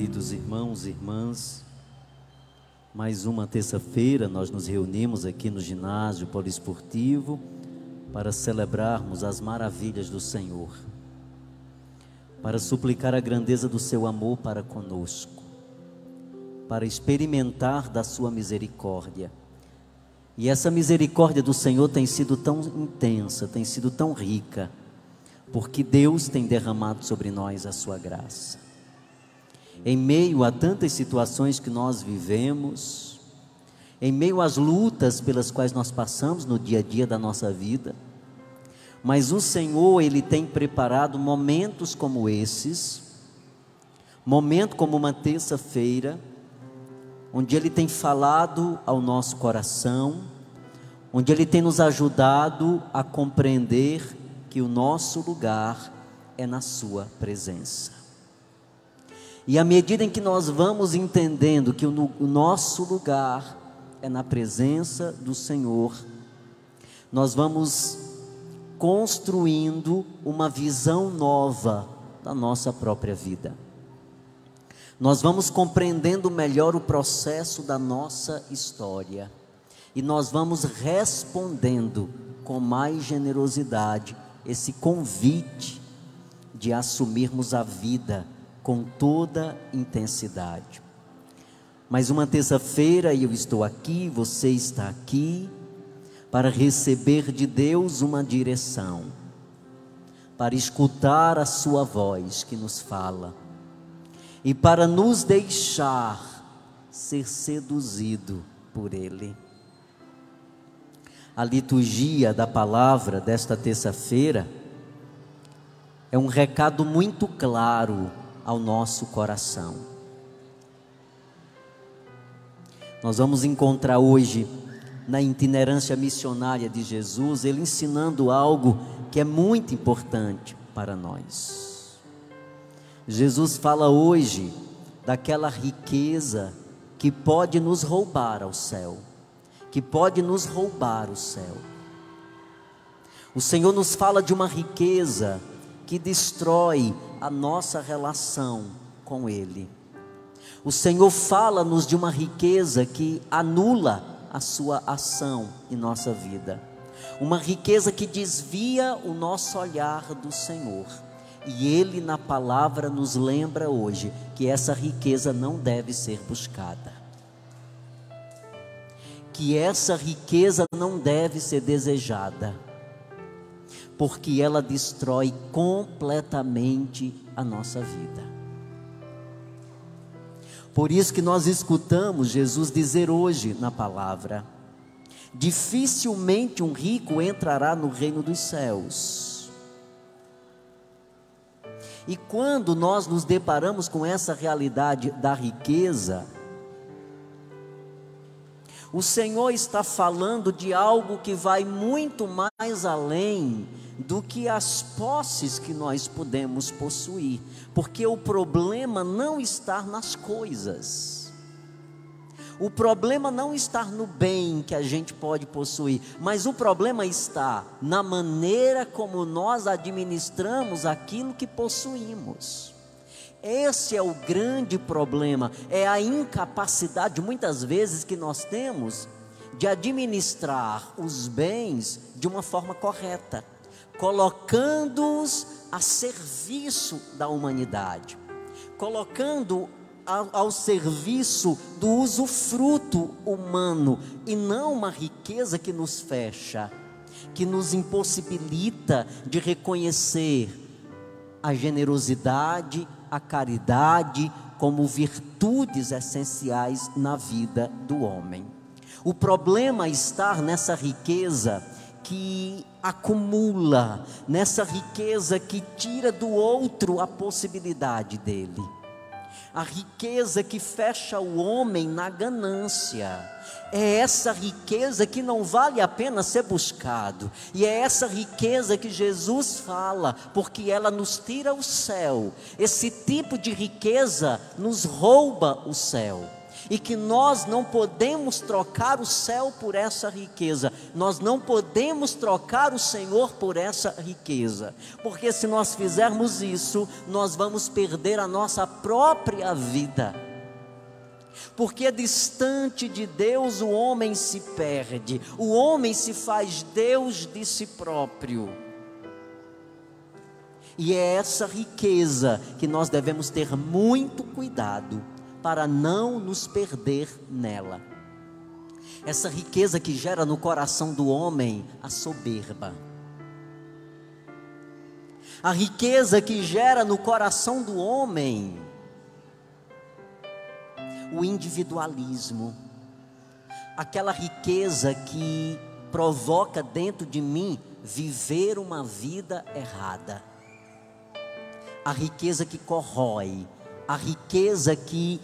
queridos irmãos e irmãs, mais uma terça-feira nós nos reunimos aqui no ginásio poliesportivo para celebrarmos as maravilhas do Senhor, para suplicar a grandeza do seu amor para conosco, para experimentar da sua misericórdia. E essa misericórdia do Senhor tem sido tão intensa, tem sido tão rica, porque Deus tem derramado sobre nós a sua graça. Em meio a tantas situações que nós vivemos, em meio às lutas pelas quais nós passamos no dia a dia da nossa vida, mas o Senhor, Ele tem preparado momentos como esses, momento como uma terça-feira, onde Ele tem falado ao nosso coração, onde Ele tem nos ajudado a compreender que o nosso lugar é na sua presença. E à medida em que nós vamos entendendo que o nosso lugar é na presença do Senhor, nós vamos construindo uma visão nova da nossa própria vida. Nós vamos compreendendo melhor o processo da nossa história e nós vamos respondendo com mais generosidade esse convite de assumirmos a vida com toda intensidade. Mais uma terça-feira e eu estou aqui, você está aqui, para receber de Deus uma direção, para escutar a sua voz que nos fala, e para nos deixar ser seduzido por Ele. A liturgia da palavra desta terça-feira é um recado muito claro ao nosso coração. Nós vamos encontrar hoje, na itinerância missionária de Jesus, Ele ensinando algo que é muito importante para nós. Jesus fala hoje daquela riqueza que pode nos roubar ao céu, que pode nos roubar o céu. O Senhor nos fala de uma riqueza que destrói a nossa relação com Ele. O Senhor fala-nos de uma riqueza que anula a sua ação em nossa vida, uma riqueza que desvia o nosso olhar do Senhor. E Ele na palavra nos lembra hoje que essa riqueza não deve ser buscada, que essa riqueza não deve ser desejada, porque ela destrói completamente a nossa vida. Por isso que nós escutamos Jesus dizer hoje na palavra: dificilmente um rico entrará no reino dos céus. E quando nós nos deparamos com essa realidade da riqueza, o Senhor está falando de algo que vai muito mais além do que as posses que nós podemos possuir, porque o problema não está nas coisas, o problema não está no bem que a gente pode possuir, mas o problema está na maneira como nós administramos aquilo que possuímos. Esse é o grande problema, é a incapacidade muitas vezes que nós temos de administrar os bens de uma forma correta, colocando-os a serviço da humanidade, colocando ao serviço do usufruto humano, e não uma riqueza que nos fecha, que nos impossibilita de reconhecer a generosidade, a caridade como virtudes essenciais na vida do homem. O problema está nessa riqueza que acumula, nessa riqueza que tira do outro a possibilidade dele, a riqueza que fecha o homem na ganância. É essa riqueza que não vale a pena ser buscado, e é essa riqueza que Jesus fala, porque ela nos tira o céu. Esse tipo de riqueza nos rouba o céu. e que nós não podemos trocar o céu por essa riqueza, nós não podemos trocar o Senhor por essa riqueza, porque se nós fizermos isso, nós vamos perder a nossa própria vida, porque distante de Deus o homem se perde, o homem se faz Deus de si próprio, e é essa riqueza que nós devemos ter muito cuidado, para não nos perder nela. Essa riqueza que gera no coração do homem a soberba. A riqueza que gera no coração do homem o individualismo. Aquela riqueza que provoca dentro de mim viver uma vida errada. A riqueza que corrói, a riqueza que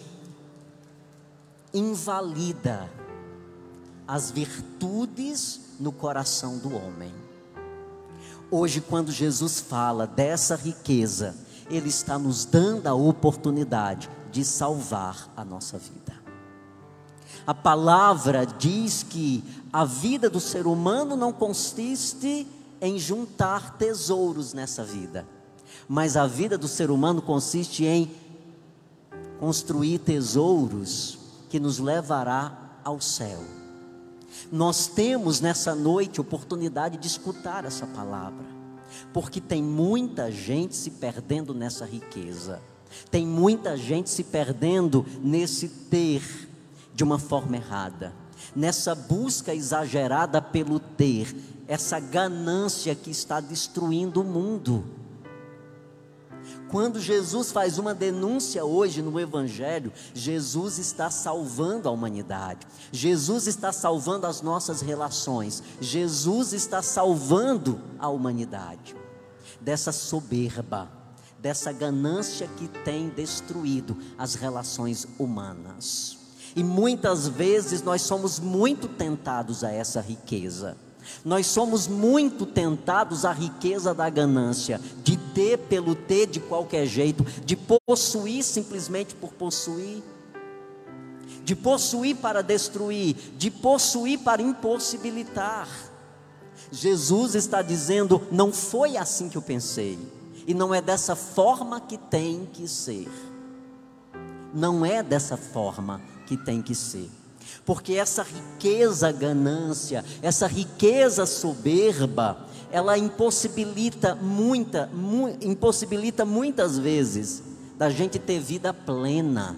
invalida as virtudes no coração do homem. Hoje, quando Jesus fala dessa riqueza, Ele está nos dando a oportunidade de salvar a nossa vida. A palavra diz que a vida do ser humano não consiste em juntar tesouros nessa vida, mas a vida do ser humano consiste em construir tesouros que nos levará ao céu. Nós temos nessa noite oportunidade de escutar essa palavra, porque tem muita gente se perdendo nessa riqueza, tem muita gente se perdendo nesse ter de uma forma errada, nessa busca exagerada pelo ter, essa ganância que está destruindo o mundo. Quando Jesus faz uma denúncia hoje no Evangelho, Jesus está salvando a humanidade, Jesus está salvando as nossas relações, Jesus está salvando a humanidade dessa soberba, dessa ganância que tem destruído as relações humanas. E muitas vezes nós somos muito tentados a essa riqueza. Nós somos muito tentados à riqueza da ganância, de ter pelo ter de qualquer jeito, de possuir simplesmente por possuir, de possuir para destruir, de possuir para impossibilitar. Jesus está dizendo: não foi assim que eu pensei, e não é dessa forma que tem que ser. Não é dessa forma que tem que ser. Porque essa riqueza ganância, essa riqueza soberba, ela impossibilita muitas vezes da gente ter vida plena,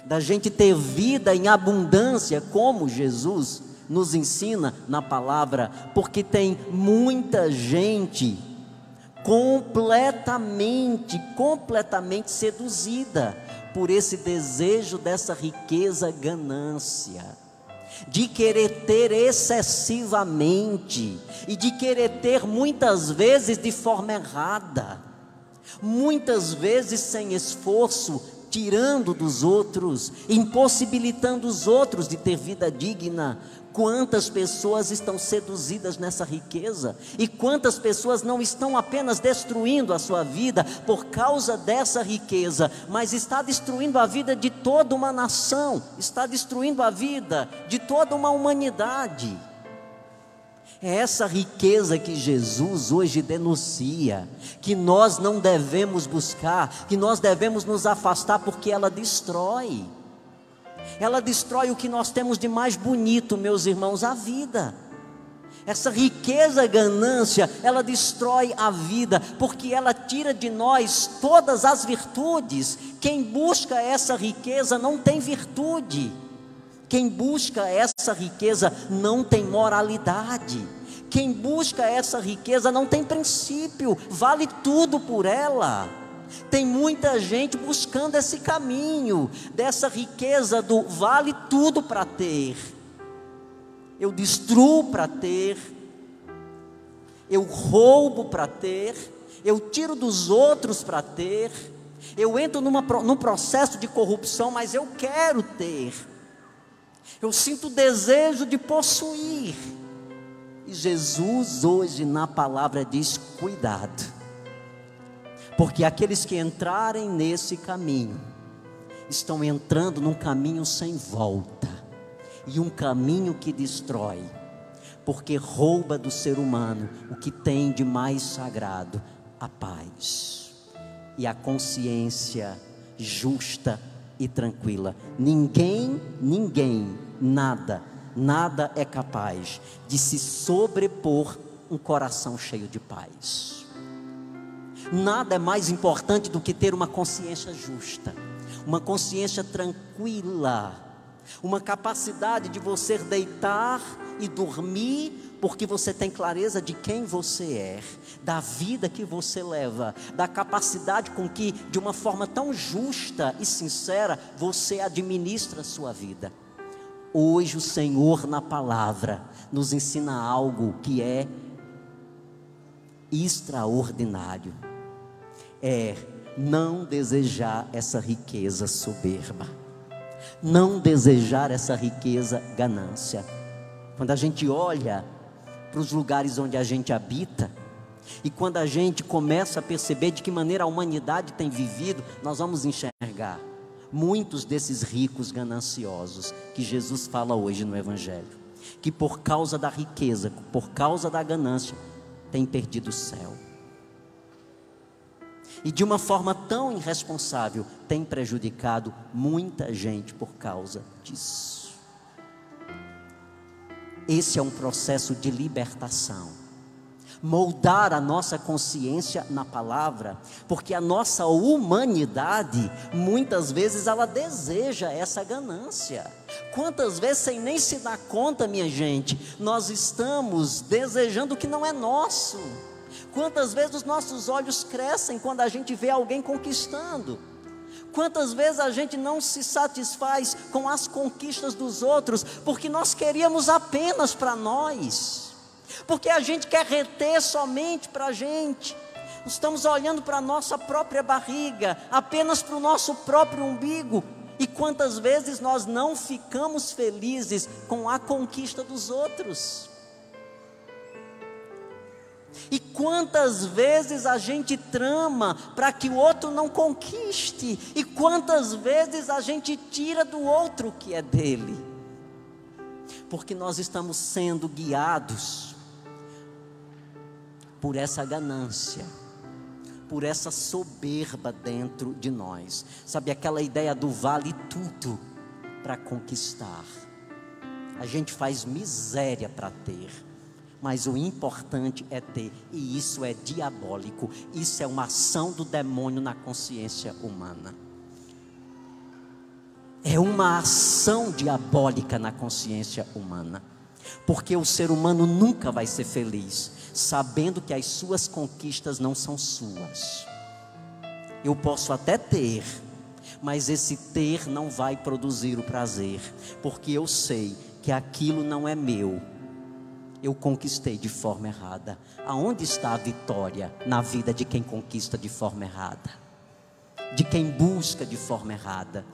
da gente ter vida em abundância, como Jesus nos ensina na palavra, porque tem muita gente completamente seduzida por esse desejo dessa riqueza ganância, de querer ter excessivamente, e de querer ter muitas vezes de forma errada, muitas vezes sem esforço, tirando dos outros, impossibilitando os outros de ter vida digna. Quantas pessoas estão seduzidas nessa riqueza, e quantas pessoas não estão apenas destruindo a sua vida por causa dessa riqueza, mas está destruindo a vida de toda uma nação, está destruindo a vida de toda uma humanidade. É essa riqueza que Jesus hoje denuncia, que nós não devemos buscar, que nós devemos nos afastar, porque ela destrói. Ela destrói o que nós temos de mais bonito, meus irmãos, a vida. Essa riqueza ganância, ela destrói a vida, porque ela tira de nós todas as virtudes. Quem busca essa riqueza não tem virtude. Quem busca essa riqueza não tem moralidade. Quem busca essa riqueza não tem princípio, vale tudo por ela. Tem muita gente buscando esse caminho, dessa riqueza do vale tudo para ter. Eu destruo para ter, eu roubo para ter, eu tiro dos outros para ter, eu entro num processo de corrupção, mas eu quero ter. Eu sinto o desejo de possuir. E Jesus hoje na palavra diz: cuidado, porque aqueles que entrarem nesse caminho, estão entrando num caminho sem volta, e um caminho que destrói, porque rouba do ser humano o que tem de mais sagrado: a paz e a consciência justa e tranquila. Ninguém, nada é capaz de se sobrepor um coração cheio de paz. Nada é mais importante do que ter uma consciência justa, uma consciência tranquila, uma capacidade de você deitar e dormir, porque você tem clareza de quem você é, da vida que você leva, da capacidade com que, de uma forma tão justa e sincera, você administra a sua vida. Hoje o Senhor, na palavra, nos ensina algo que é extraordinário: é não desejar essa riqueza soberba, não desejar essa riqueza ganância. Quando a gente olha para os lugares onde a gente habita, e quando a gente começa a perceber de que maneira a humanidade tem vivido, nós vamos enxergar muitos desses ricos gananciosos que Jesus fala hoje no Evangelho, que por causa da riqueza, por causa da ganância, têm perdido o céu, e de uma forma tão irresponsável tem prejudicado muita gente por causa disso. Esse é um processo de libertação, moldar a nossa consciência na palavra, porque a nossa humanidade, muitas vezes ela deseja essa ganância. Quantas vezes, sem nem se dar conta, minha gente, nós estamos desejando o que não é nosso? Quantas vezes os nossos olhos crescem quando a gente vê alguém conquistando? Quantas vezes a gente não se satisfaz com as conquistas dos outros, porque nós queríamos apenas para nós, porque a gente quer reter somente para a gente. Estamos olhando para a nossa própria barriga, apenas para o nosso próprio umbigo. E quantas vezes nós não ficamos felizes com a conquista dos outros? E quantas vezes a gente trama para que o outro não conquiste, e quantas vezes a gente tira do outro o que é dele, porque nós estamos sendo guiados por essa ganância, por essa soberba dentro de nós. Sabe aquela ideia do vale tudo para conquistar? A gente faz miséria para ter, mas o importante é ter, e isso é diabólico, isso é uma ação do demônio na consciência humana. É uma ação diabólica na consciência humana, porque o ser humano nunca vai ser feliz sabendo que as suas conquistas não são suas. Eu posso até ter, mas esse ter não vai produzir o prazer, porque eu sei que aquilo não é meu. Eu conquistei de forma errada. Aonde está a vitória na vida de quem conquista de forma errada? De quem busca de forma errada?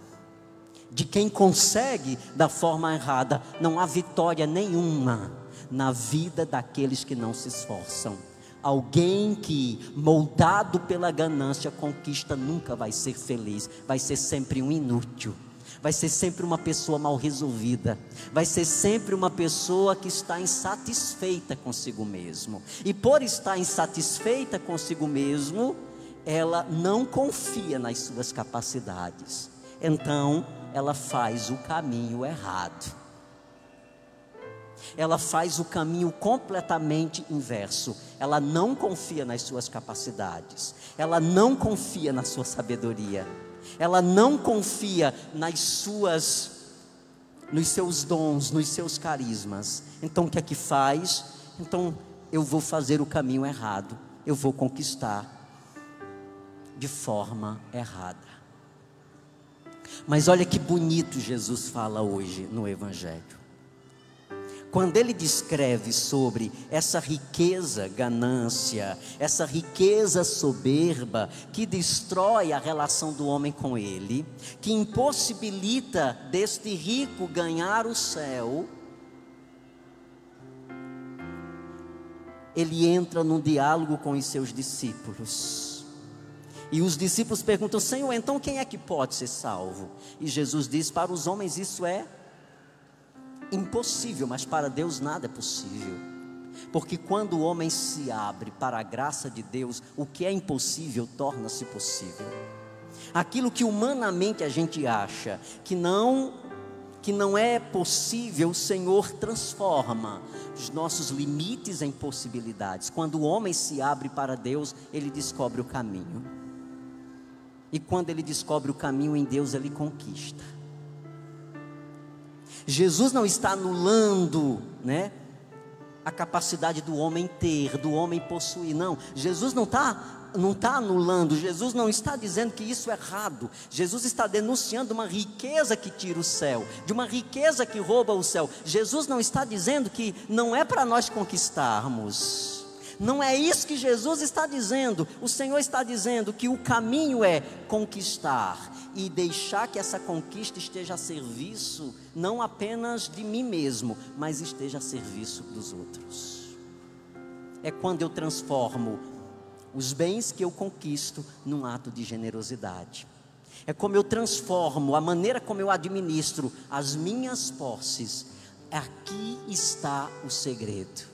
De quem consegue da forma errada? Não há vitória nenhuma na vida daqueles que não se esforçam. Alguém que, moldado pela ganância, conquista, nunca vai ser feliz. Vai ser sempre um inútil. Vai ser sempre uma pessoa mal resolvida, vai ser sempre uma pessoa que está insatisfeita consigo mesmo, e por estar insatisfeita consigo mesmo, ela não confia nas suas capacidades, então ela faz o caminho errado, ela faz o caminho completamente inverso. Ela não confia nas suas capacidades, ela não confia na sua sabedoria, ela não confia nos seus dons, nos seus carismas. Então o que é que faz? Então eu vou fazer o caminho errado, eu vou conquistar de forma errada. Mas olha que bonito Jesus fala hoje no Evangelho. Quando ele descreve sobre essa riqueza ganância, essa riqueza soberba que destrói a relação do homem com ele, que impossibilita deste rico ganhar o céu, ele entra num diálogo com os seus discípulos. E os discípulos perguntam: Senhor, então quem é que pode ser salvo? E Jesus diz: para os homens isso é impossível, mas para Deus nada é possível. Porque quando o homem se abre para a graça de Deus, o que é impossível torna-se possível. Aquilo que humanamente a gente acha que não é possível, o Senhor transforma os nossos limites em possibilidades. Quando o homem se abre para Deus, ele descobre o caminho. E quando ele descobre o caminho em Deus, ele conquista. Jesus não está anulando, a capacidade do homem ter, do homem possuir. Não, Jesus não está anulando. Jesus não está dizendo que isso é errado. Jesus está denunciando uma riqueza que tira o céu, de uma riqueza que rouba o céu. Jesus não está dizendo que não é para nós conquistarmos. Não é isso que Jesus está dizendo. O Senhor está dizendo que o caminho é conquistar e deixar que essa conquista esteja a serviço não apenas de mim mesmo, mas esteja a serviço dos outros. É quando eu transformo os bens que eu conquisto num ato de generosidade. É como eu transformo a maneira como eu administro as minhas posses. Aqui está o segredo.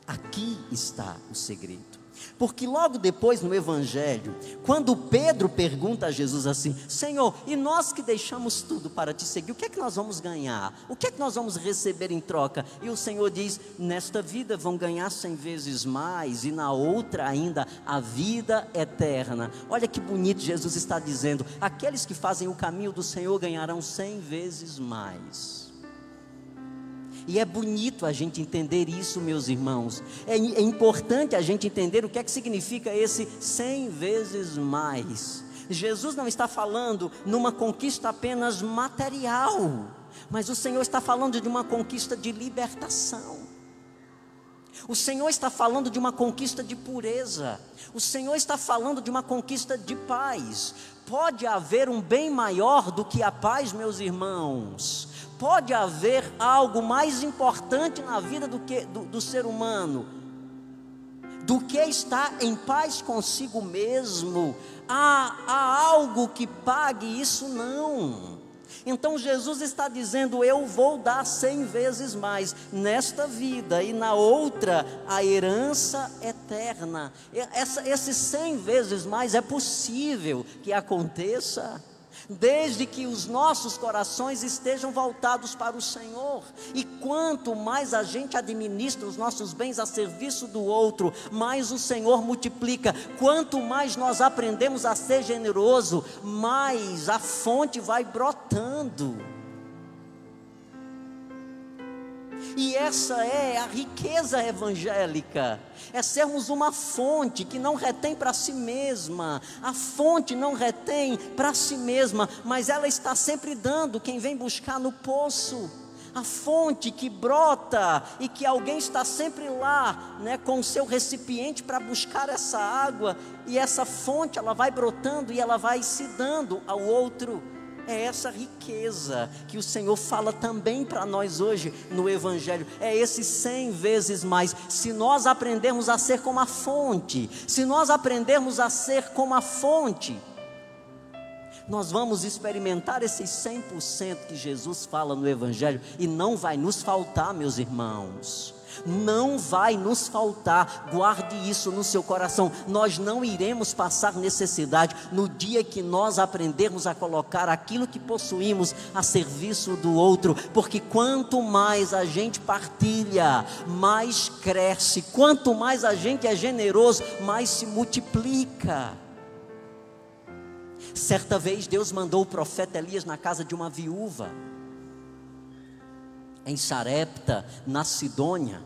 Aqui está o segredo. Porque logo depois no Evangelho, quando Pedro pergunta a Jesus assim: Senhor, e nós que deixamos tudo para te seguir, o que é que nós vamos ganhar? O que é que nós vamos receber em troca? E o Senhor diz: nesta vida vão ganhar 100 vezes mais, e na outra ainda a vida eterna. Olha que bonito Jesus está dizendo: aqueles que fazem o caminho do Senhor ganharão 100 vezes mais. E é bonito a gente entender isso, meus irmãos. É importante a gente entender o que é que significa esse 100 vezes mais. Jesus não está falando numa conquista apenas material, mas o Senhor está falando de uma conquista de libertação. O Senhor está falando de uma conquista de pureza. O Senhor está falando de uma conquista de paz. Pode haver um bem maior do que a paz, meus irmãos. Pode haver algo mais importante na vida do ser humano do que estar em paz consigo mesmo. Há algo que pague isso? Não. Então Jesus está dizendo: eu vou dar 100 vezes mais nesta vida, e na outra a herança eterna. Esses 100 vezes mais é possível que aconteça, desde que os nossos corações estejam voltados para o Senhor. E quanto mais a gente administra os nossos bens a serviço do outro, mais o Senhor multiplica. Quanto mais nós aprendemos a ser generoso, mais a fonte vai brotando. E essa é a riqueza evangélica, é sermos uma fonte que não retém para si mesma. A fonte não retém para si mesma, mas ela está sempre dando quem vem buscar no poço. A fonte que brota e que alguém está sempre lá, com o seu recipiente para buscar essa água, e essa fonte ela vai brotando e ela vai se dando ao outro. É essa riqueza que o Senhor fala também para nós hoje no Evangelho. É esses 100 vezes mais. Se nós aprendermos a ser como a fonte, se nós aprendermos a ser como a fonte, nós vamos experimentar esses 100% que Jesus fala no Evangelho. E não vai nos faltar, meus irmãos. Não vai nos faltar. Guarde isso no seu coração. Nós não iremos passar necessidade no dia que nós aprendermos a colocar aquilo que possuímos a serviço do outro. Porque quanto mais a gente partilha, mais cresce. Quanto mais a gente é generoso, mais se multiplica. Certa vez Deus mandou o profeta Elias na casa de uma viúva em Sarepta, na Sidônia.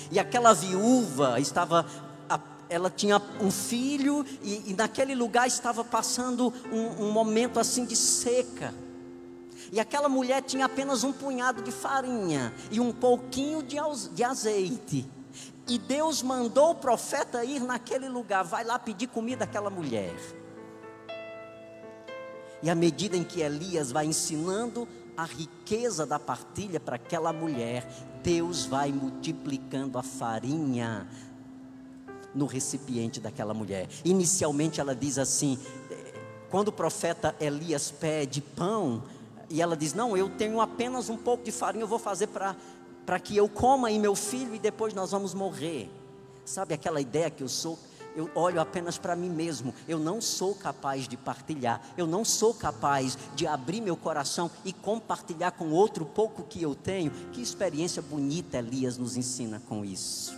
E aquela viúva ela tinha um filho, e naquele lugar estava passando um momento assim de seca. E aquela mulher tinha apenas um punhado de farinha e um pouquinho de azeite. E Deus mandou o profeta ir naquele lugar: vai lá pedir comida àquela mulher. E à medida em que Elias vai ensinando a riqueza da partilha para aquela mulher, Deus vai multiplicando a farinha no recipiente daquela mulher. Inicialmente ela diz assim, quando o profeta Elias pede pão, e ela diz, não, eu tenho apenas um pouco de farinha, eu vou fazer para que eu coma e meu filho, e depois nós vamos morrer. Sabe aquela ideia que eu olho apenas para mim mesmo, eu não sou capaz de partilhar, eu não sou capaz de abrir meu coração e compartilhar com outro pouco que eu tenho. Que experiência bonita Elias nos ensina com isso.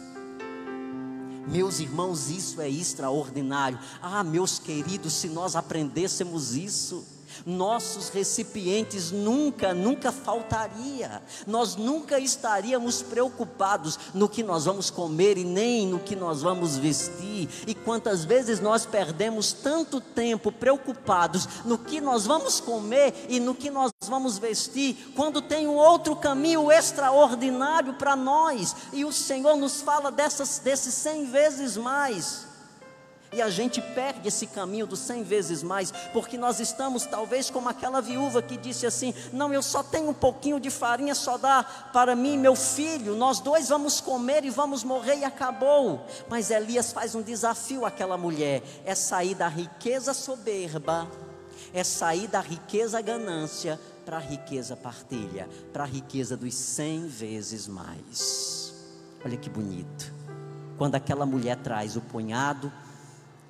Meus irmãos, isso é extraordinário. Meus queridos, se nós aprendêssemos isso, nossos recipientes nunca faltaria. Nós nunca estaríamos preocupados no que nós vamos comer e nem no que nós vamos vestir. E quantas vezes nós perdemos tanto tempo preocupados no que nós vamos comer e no que nós vamos vestir, quando tem um outro caminho extraordinário para nós, e o Senhor nos fala desses 100 vezes mais. E a gente perde esse caminho dos 100 vezes mais, porque nós estamos talvez como aquela viúva que disse assim, não, eu só tenho um pouquinho de farinha, só dá para mim e meu filho, nós dois vamos comer e vamos morrer e acabou. Mas Elias faz um desafio àquela mulher, é sair da riqueza soberba, é sair da riqueza ganância, para a riqueza partilha, para a riqueza dos 100 vezes mais. Olha que bonito, quando aquela mulher traz o punhado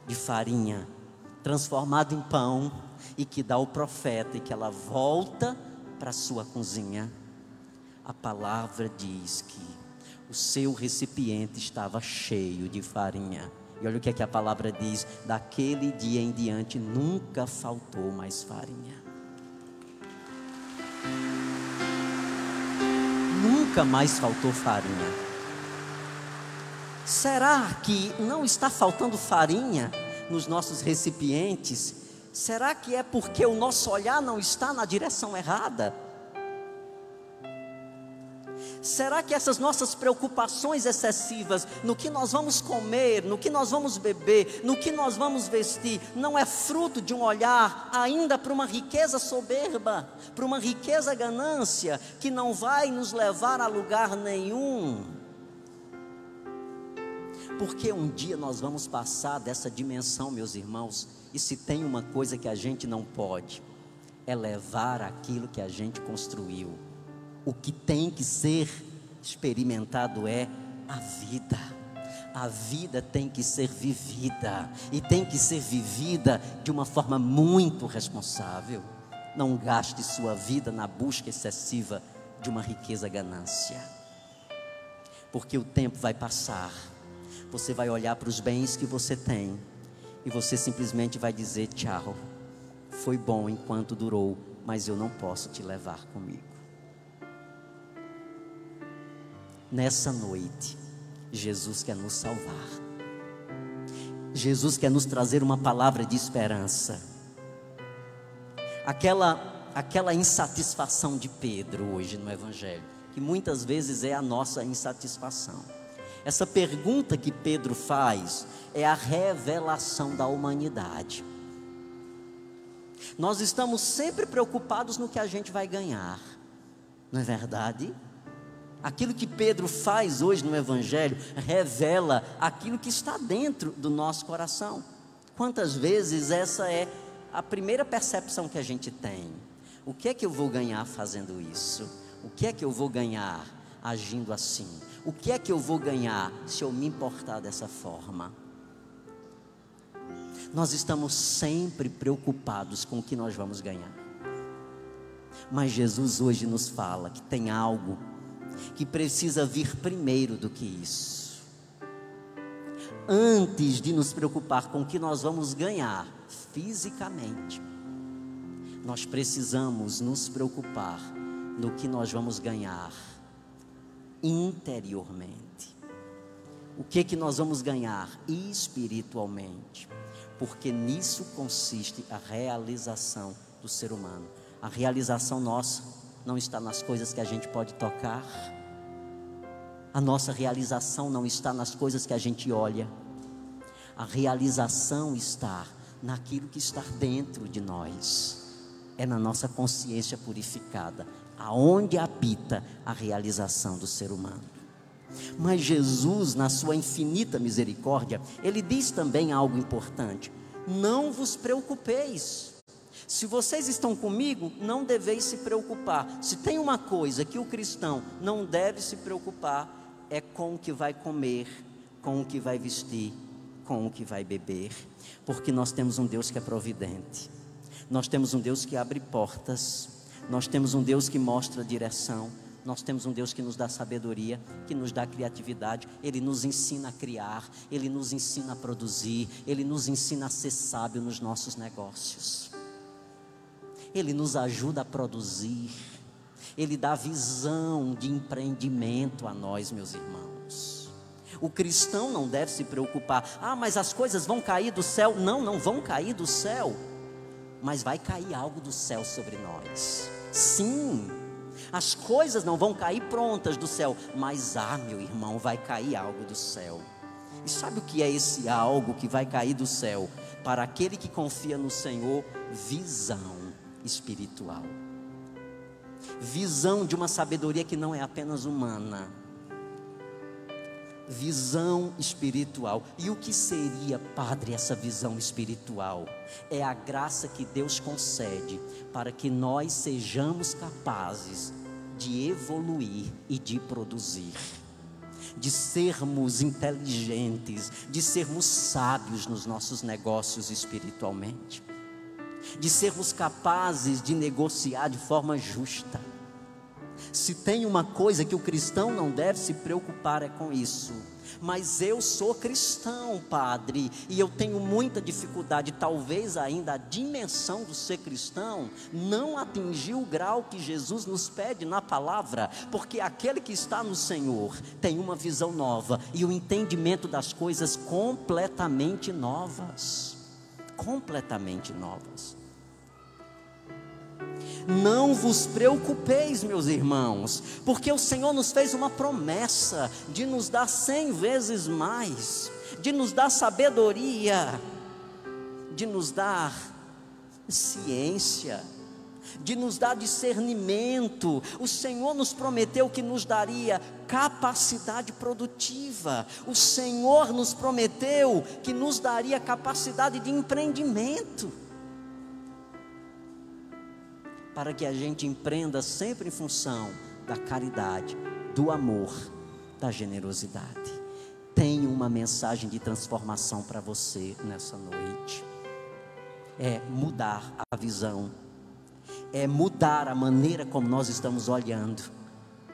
de farinha transformado em pão e que dá ao profeta, e que ela volta para a sua cozinha, a palavra diz que o seu recipiente estava cheio de farinha. E olha o que é que a palavra diz, daquele dia em diante nunca faltou mais farinha. Nunca mais faltou farinha. Será que não está faltando farinha nos nossos recipientes? Será que é porque o nosso olhar não está na direção errada? Será que essas nossas preocupações excessivas no que nós vamos comer, no que nós vamos beber, no que nós vamos vestir, não é fruto de um olhar ainda para uma riqueza soberba, para uma riqueza ganância, que não vai nos levar a lugar nenhum? Porque um dia nós vamos passar dessa dimensão, meus irmãos, e se tem uma coisa que a gente não pode, é levar aquilo que a gente construiu. O que tem que ser experimentado é a vida. A vida tem que ser vivida, e tem que ser vivida de uma forma muito responsável. Não gaste sua vida na busca excessiva de uma riqueza ganância, porque o tempo vai passar. Você vai olhar para os bens que você tem e você simplesmente vai dizer tchau. Foi bom enquanto durou, mas eu não posso te levar comigo. Nessa noite, Jesus quer nos salvar. Jesus quer nos trazer uma palavra de esperança. Aquela insatisfação de Pedro hoje no Evangelho, que muitas vezes é a nossa insatisfação. Essa pergunta que Pedro faz é a revelação da humanidade. Nós estamos sempre preocupados no que a gente vai ganhar, não é verdade? Aquilo que Pedro faz hoje no Evangelho revela aquilo que está dentro do nosso coração. Quantas vezes essa é a primeira percepção que a gente tem? O que é que eu vou ganhar fazendo isso? O que é que eu vou ganhar agindo assim? O que é que eu vou ganhar se eu me importar dessa forma? Nós estamos sempre preocupados com o que nós vamos ganhar. Mas Jesus hoje nos fala que tem algo que precisa vir primeiro do que isso. Antes de nos preocupar com o que nós vamos ganhar fisicamente, nós precisamos nos preocupar no que nós vamos ganhar interiormente. O que nós vamos ganhar espiritualmente? Porque nisso consiste a realização do ser humano. A realização nossa não está nas coisas que a gente pode tocar. A nossa realização não está nas coisas que a gente olha. A realização está naquilo que está dentro de nós. É na nossa consciência purificada, aonde habita a realização do ser humano. Mas Jesus, na sua infinita misericórdia, Ele diz também algo importante: não vos preocupeis. Se vocês estão comigo, não deveis se preocupar. Se tem uma coisa que o cristão não deve se preocupar, é com o que vai comer, com o que vai vestir, com o que vai beber. Porque nós temos um Deus que é providente, nós temos um Deus que abre portas, nós temos um Deus que mostra direção, nós temos um Deus que nos dá sabedoria, que nos dá criatividade. Ele nos ensina a criar, Ele nos ensina a produzir, Ele nos ensina a ser sábio nos nossos negócios. Ele nos ajuda a produzir, Ele dá visão de empreendimento a nós, meus irmãos. O cristão não deve se preocupar: ah, mas as coisas vão cair do céu. Não, não vão cair do céu, mas vai cair algo do céu sobre nós. Sim, as coisas não vão cair prontas do céu, mas meu irmão, vai cair algo do céu. E sabe o que é esse algo que vai cair do céu? Para aquele que confia no Senhor, visão espiritual. Visão de uma sabedoria que não é apenas humana. Visão espiritual. E o que seria, Padre, essa visão espiritual? É a graça que Deus concede para que nós sejamos capazes de evoluir e de produzir, de sermos inteligentes, de sermos sábios nos nossos negócios espiritualmente, de sermos capazes de negociar de forma justa. Se tem uma coisa que o cristão não deve se preocupar, é com isso. Mas eu sou cristão, Padre, e eu tenho muita dificuldade. Talvez ainda a dimensão do ser cristão não atingiu o grau que Jesus nos pede na palavra. Porque aquele que está no Senhor tem uma visão nova e o entendimento das coisas completamente novas. Completamente novas. Não vos preocupeis, meus irmãos, porque o Senhor nos fez uma promessa de nos dar 100 vezes mais, de nos dar sabedoria, de nos dar ciência, de nos dar discernimento. O Senhor nos prometeu que nos daria capacidade produtiva. O Senhor nos prometeu que nos daria capacidade de empreendimento, para que a gente empreenda sempre em função da caridade, do amor, da generosidade. Tenho uma mensagem de transformação para você nessa noite. É mudar a visão, é mudar a maneira como nós estamos olhando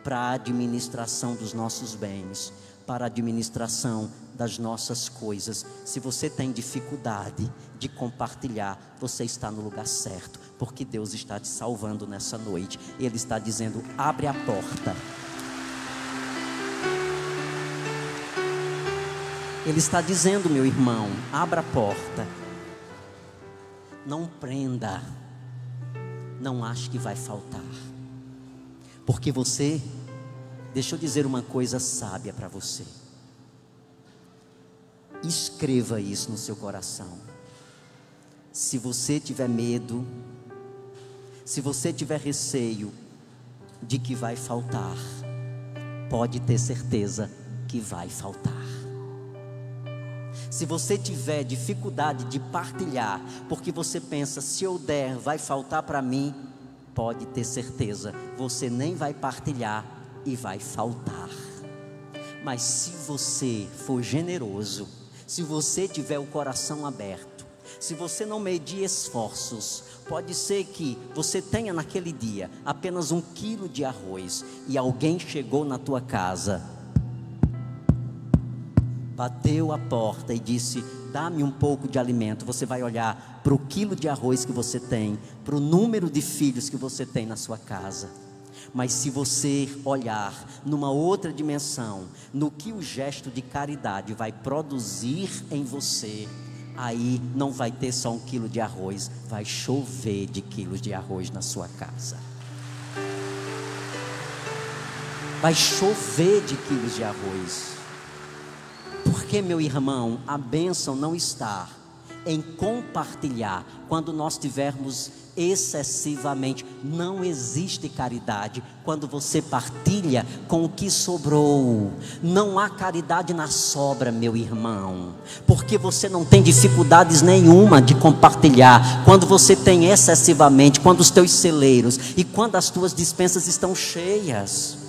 para a administração dos nossos bens, para a administração das nossas coisas. Se você tem dificuldade de compartilhar, você está no lugar certo, porque Deus está te salvando nessa noite. Ele está dizendo: abre a porta. Ele está dizendo, meu irmão, abra a porta. Não prenda, não ache que vai faltar, porque você, deixa eu dizer uma coisa sábia para você. Escreva isso no seu coração. Se você tiver medo, se você tiver receio de que vai faltar, pode ter certeza que vai faltar. Se você tiver dificuldade de partilhar, porque você pensa: se eu der, vai faltar para mim, pode ter certeza, você nem vai partilhar e vai faltar. Mas se você for generoso, se você tiver o coração aberto, se você não medir esforços, pode ser que você tenha naquele dia apenas 1 quilo de arroz e alguém chegou na tua casa, bateu a porta e disse: dá-me um pouco de alimento. Você vai olhar para o quilo de arroz que você tem, para o número de filhos que você tem na sua casa. Mas se você olhar numa outra dimensão, no que o gesto de caridade vai produzir em você, aí não vai ter só 1 quilo de arroz, vai chover de quilos de arroz na sua casa. Vai chover de quilos de arroz. Porque, meu irmão, a bênção não está em compartilhar. Quando nós tivermos excessivamente, não existe caridade quando você partilha com o que sobrou. Não há caridade na sobra, meu irmão, porque você não tem dificuldades nenhuma de compartilhar quando você tem excessivamente, quando os teus celeiros e quando as tuas despensas estão cheias.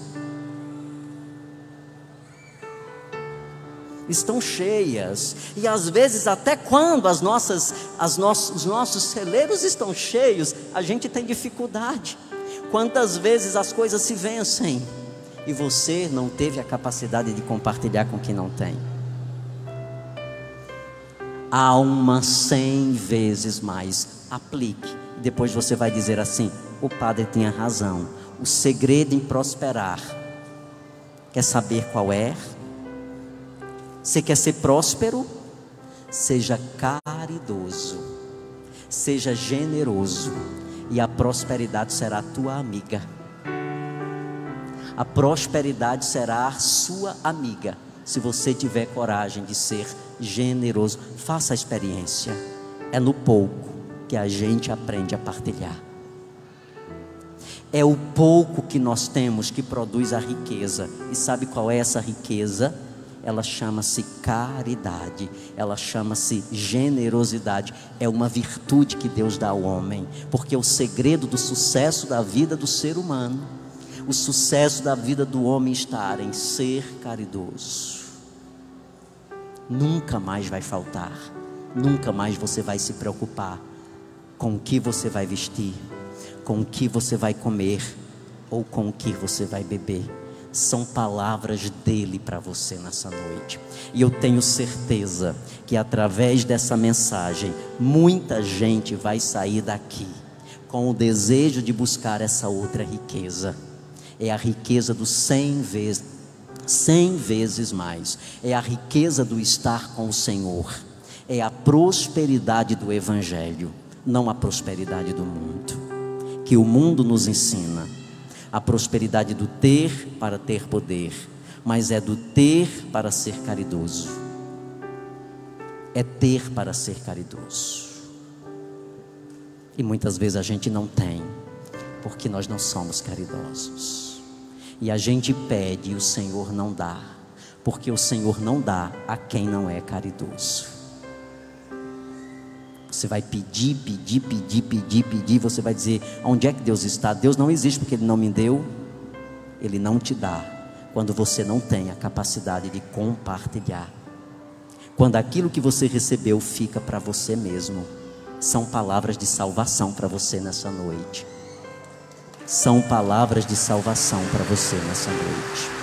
Estão cheias, e às vezes até quando os nossos celeiros estão cheios, a gente tem dificuldade. Quantas vezes as coisas se vencem e você não teve a capacidade de compartilhar com quem não tem? Há uma 100 vezes mais. Aplique, e depois você vai dizer assim: o padre tinha razão. O segredo em prosperar, quer saber qual é? Você quer ser próspero? Seja caridoso, seja generoso, e a prosperidade será a tua amiga. A prosperidade será a sua amiga, se você tiver coragem de ser generoso. Faça a experiência. É no pouco que a gente aprende a partilhar. É o pouco que nós temos que produz a riqueza. E sabe qual é essa riqueza? Ela chama-se caridade, ela chama-se generosidade. É uma virtude que Deus dá ao homem, porque o segredo do sucesso da vida do ser humano, o sucesso da vida do homem está em ser caridoso. Nunca mais vai faltar, nunca mais você vai se preocupar com o que você vai vestir, com o que você vai comer ou com o que você vai beber. São palavras dele para você nessa noite. E eu tenho certeza que através dessa mensagem, muita gente vai sair daqui com o desejo de buscar essa outra riqueza. É a riqueza do 100 vezes mais. É a riqueza do estar com o Senhor. É a prosperidade do Evangelho, não a prosperidade do mundo, que o mundo nos ensina. A prosperidade do ter para ter poder, mas é do ter para ser caridoso. É ter para ser caridoso. E muitas vezes a gente não tem, porque nós não somos caridosos. E a gente pede e o Senhor não dá, porque o Senhor não dá a quem não é caridoso. Você vai pedir, você vai dizer: onde é que Deus está? Deus não existe porque Ele não me deu. Ele não te dá quando você não tem a capacidade de compartilhar. Quando aquilo que você recebeu fica para você mesmo. São palavras de salvação para você nessa noite. São palavras de salvação para você nessa noite.